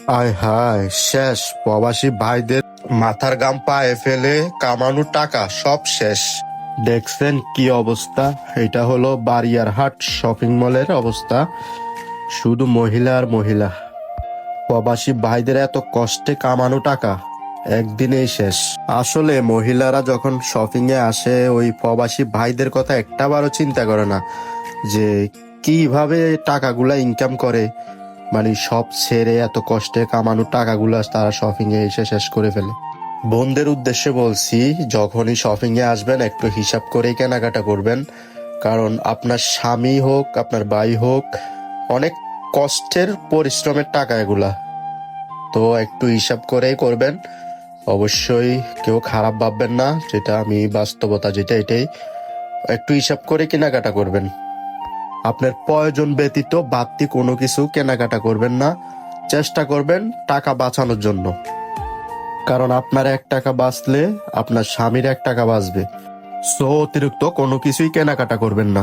আয় হায় শেষ, প্রবাসী ভাইদের মাথার গাম পায়ে ফেলে কামানো টাকা সব শেষ। দেখছেন কি অবস্থা? এটা হলো বারিয়ারহাট শপিং মলের অবস্থা। শুধু মহিলা আর মহিলা। প্রবাসী ভাইদের এত কষ্টে কামানো টাকা একদিনেই শেষ। আসলে মহিলারা যখন শপিং এ আসে ওই প্রবাসী ভাইদের কথা একটাবারও চিন্তা করে না যে কিভাবে টাকাগুলা ইনকাম করে। মানে সব ছেড়ে এত কষ্টে কামানো টাকাগুলা তারা শপিং এ এসে শেষ করে ফেলে। বোনদের উদ্দেশ্যে বলছি, যখনই শপিং এ আসবেন একটু হিসাব করেই কেনাকাটা করবেন। কারণ আপনার স্বামী হোক আপনার ভাই হোক, অনেক কষ্টের পরিশ্রমের টাকা এগুলা। তো একটু হিসাব করেই করবেন। অবশ্যই কেউ খারাপ ভাববেন না, যেটা আমি বাস্তবতা যেটা এটাই। একটু হিসাব করে কেনাকাটা করবেন। আপনার প্রয়োজন ব্যতীত বাড়তি কোনো কিছু কেনাকাটা করবেন না। চেষ্টা করবেন টাকা বাঁচানোর জন্য। কারণ আপনার 1 টাকা বাঁচলে আপনার স্বামীর 1 টাকা বাঁচবে। সো অতিরিক্ত কোনো কিছুই কেনাকাটা করবেন না।